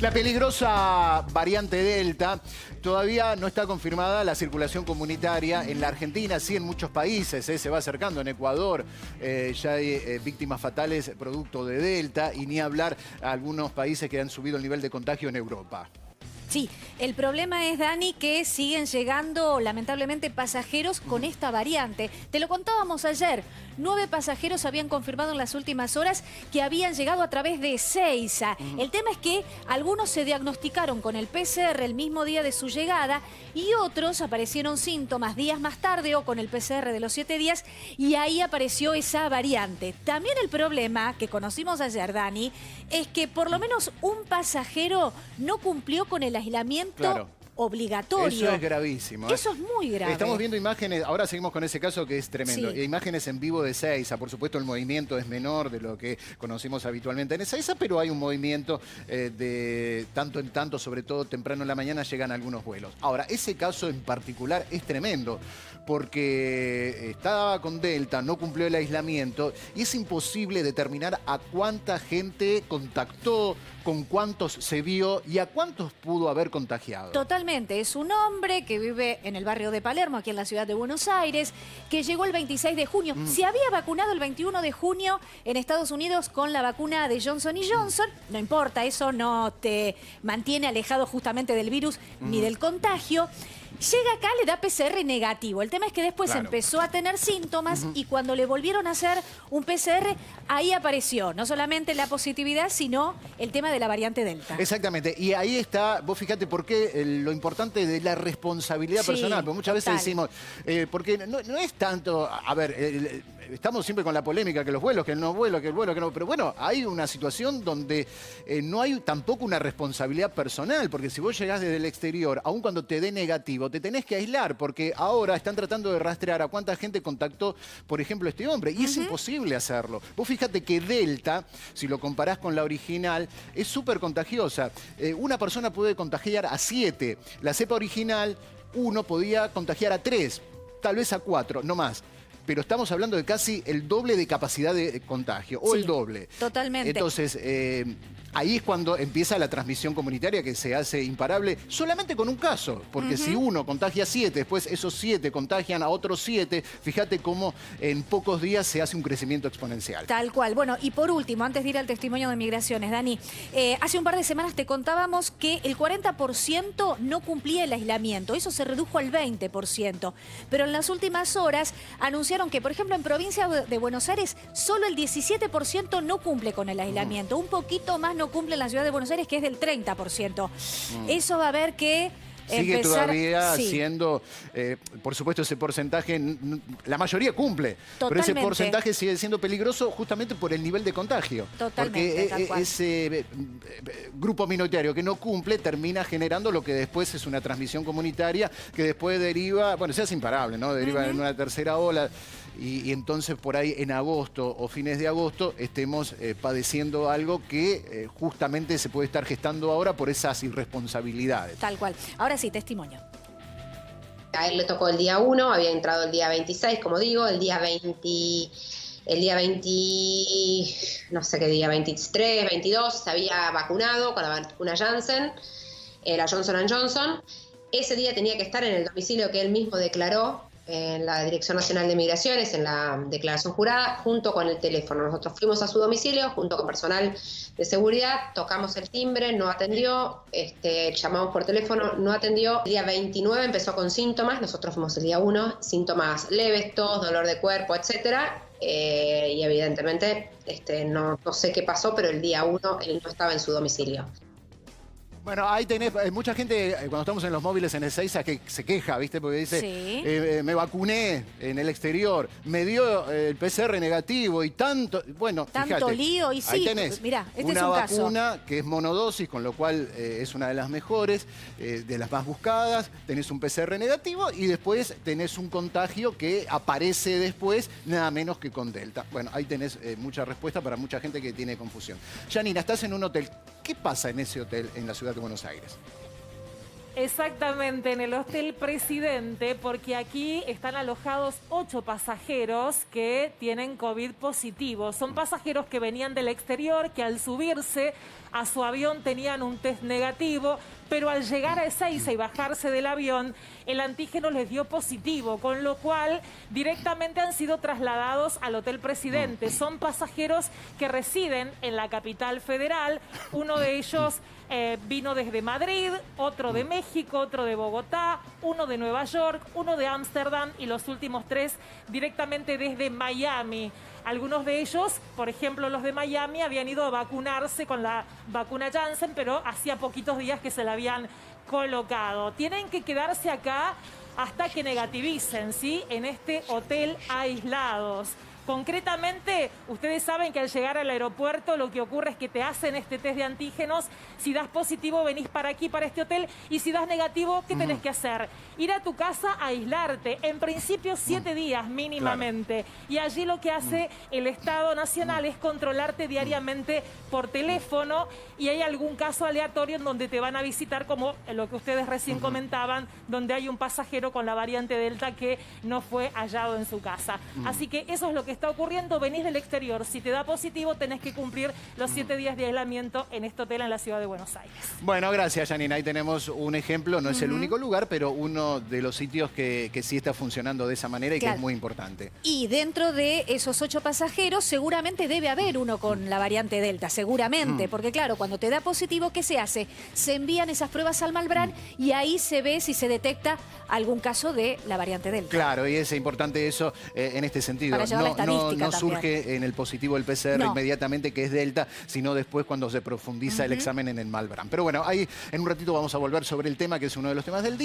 La peligrosa variante Delta, todavía no está confirmada la circulación comunitaria en la Argentina, sí en muchos países, se va acercando. En Ecuador ya hay víctimas fatales producto de Delta, y ni hablar a algunos países que han subido el nivel de contagio en Europa. Sí, el problema es, Dani, que siguen llegando lamentablemente pasajeros con esta variante. Te lo contábamos ayer, 9 pasajeros habían confirmado en las últimas horas que habían llegado a través de Ezeiza. El tema es que algunos se diagnosticaron con el PCR el mismo día de su llegada y otros aparecieron síntomas días más tarde o con el PCR de los 7 días, y ahí apareció esa variante. También el problema que conocimos ayer, Dani, es que por lo menos un pasajero no cumplió con el aislamiento obligatorio. Eso es gravísimo. Eso es muy grave. Estamos viendo imágenes, ahora seguimos con ese caso que es tremendo. Sí. Imágenes en vivo de Ezeiza. Por supuesto, el movimiento es menor de lo que conocimos habitualmente en Ezeiza, pero hay un movimiento de tanto en tanto, sobre todo temprano en la mañana, llegan algunos vuelos. Ahora, ese caso en particular es tremendo, porque estaba con Delta, no cumplió el aislamiento, y es imposible determinar a cuánta gente contactó, con cuántos se vio y a cuántos pudo haber contagiado. Totalmente. Es un hombre que vive en el barrio de Palermo, aquí en la ciudad de Buenos Aires, que llegó el 26 de junio. Se había vacunado el 21 de junio en Estados Unidos con la vacuna de Johnson & Johnson. No importa, eso no te mantiene alejado justamente del virus ni del contagio. Llega acá, le da PCR negativo. El tema es que después empezó a tener síntomas y cuando le volvieron a hacer un PCR, ahí apareció no solamente la positividad, sino el tema de la variante Delta. Exactamente. Y ahí está, vos fíjate por qué lo importante de la responsabilidad personal. Porque muchas veces decimos, porque no es tanto, a ver, estamos siempre con la polémica que los vuelos, que no vuelo, que el vuelo, que no. Pero bueno, hay una situación donde no hay tampoco una responsabilidad personal, porque si vos llegás desde el exterior, aun cuando te dé negativo, te tenés que aislar, porque ahora están tratando de rastrear a cuánta gente contactó, por ejemplo, este hombre, y es imposible hacerlo. Vos fíjate que Delta, si lo comparás con la original, es súper contagiosa. Una persona puede contagiar a 7. La cepa original, uno podía contagiar a 3, tal vez a 4, no más. Pero estamos hablando de casi el doble de capacidad de contagio, o el doble. Totalmente. Entonces, ahí es cuando empieza la transmisión comunitaria, que se hace imparable solamente con un caso. Porque si uno contagia a 7, después esos 7 contagian a otros 7, fíjate cómo en pocos días se hace un crecimiento exponencial. Tal cual. Bueno, y por último, antes de ir al testimonio de migraciones, Dani, hace un par de semanas te contábamos que el 40% no cumplía el aislamiento. Eso se redujo al 20%. Pero en las últimas horas anunciaron que, por ejemplo, en provincia de Buenos Aires, solo el 17% no cumple con el aislamiento. Un poquito más no cumple en la ciudad de Buenos Aires, que es del 30%. Eso va a haber que sigue empezar, todavía siendo, por supuesto, ese porcentaje, la mayoría cumple, pero ese porcentaje sigue siendo peligroso justamente por el nivel de contagio. Totalmente, porque ese grupo minoritario que no cumple termina generando lo que después es una transmisión comunitaria, que después deriva, bueno, se hace imparable, ¿no? Deriva en una tercera ola. Y entonces por ahí en agosto o fines de agosto estemos padeciendo algo que justamente se puede estar gestando ahora por esas irresponsabilidades. Tal cual. Ahora sí, testimonio. A él le tocó el día 1, había entrado el día 26, como digo, el día 20, no sé qué día, 23, 22, se había vacunado con la vacuna Janssen, la Johnson & Johnson. Ese día tenía que estar en el domicilio que él mismo declaró en la Dirección Nacional de Migraciones, en la declaración jurada, junto con el teléfono. Nosotros fuimos a su domicilio junto con personal de seguridad, tocamos el timbre, no atendió, llamamos por teléfono, no atendió. El día 29 empezó con síntomas, nosotros fuimos el día 1, síntomas leves, tos, dolor de cuerpo, etcétera. Y evidentemente no sé qué pasó, pero el día 1 él no estaba en su domicilio. Bueno, ahí tenés mucha gente, cuando estamos en los móviles en Ezeiza, que se queja, ¿viste? Porque dice, me vacuné en el exterior, me dio el PCR negativo y tanto, bueno, tanto fíjate, lío, y sí, ahí tenés mirá, este una es un caso. vacuna que es monodosis, con lo cual es una de las mejores, de las más buscadas, tenés un PCR negativo y después tenés un contagio que aparece después, nada menos que con Delta. Bueno, ahí tenés mucha respuesta para mucha gente que tiene confusión. Janina, estás en un hotel. ¿Qué pasa en ese hotel en la ciudad de Buenos Aires? Exactamente, en el Hotel Presidente, porque aquí están alojados 8 pasajeros que tienen COVID positivo. Son pasajeros que venían del exterior, que al subirse a su avión tenían un test negativo, pero al llegar a Ezeiza y bajarse del avión, el antígeno les dio positivo, con lo cual directamente han sido trasladados al Hotel Presidente. Son pasajeros que residen en la capital federal. Uno de ellos vino desde Madrid, otro de México, otro de Bogotá, uno de Nueva York, uno de Ámsterdam y los últimos 3 directamente desde Miami. Algunos de ellos, por ejemplo los de Miami, habían ido a vacunarse con la vacuna Janssen, pero hacía poquitos días que se la habían colocado. Tienen que quedarse acá hasta que negativicen, ¿sí? En este hotel aislados. Concretamente, ustedes saben que al llegar al aeropuerto lo que ocurre es que te hacen este test de antígenos. Si das positivo, venís para aquí, para este hotel. Y si das negativo, ¿qué tenés que hacer? Ir a tu casa a aislarte. En principio, 7 días mínimamente. Claro. Y allí lo que hace el Estado Nacional es controlarte diariamente por teléfono. Y hay algún caso aleatorio en donde te van a visitar, como lo que ustedes recién comentaban, donde hay un pasajero con la variante Delta que no fue hallado en su casa. Así que eso es lo que está ocurriendo. Venís del exterior, si te da positivo tenés que cumplir los 7 días de aislamiento en este hotel en la ciudad de Buenos Aires. Bueno, gracias, Janina. Ahí tenemos un ejemplo, no es el único lugar, pero uno de los sitios que sí está funcionando de esa manera y que es muy importante. Y dentro de esos 8 pasajeros seguramente debe haber uno con la variante Delta, seguramente, porque claro, cuando te da positivo, ¿qué se hace? Se envían esas pruebas al Malbrán y ahí se ve si se detecta algún caso de la variante Delta. Claro, y es importante eso en este sentido. No surge en el positivo del PCR inmediatamente que es Delta, sino después cuando se profundiza el examen en el Malbrán. Pero bueno, ahí en un ratito vamos a volver sobre el tema que es uno de los temas del día.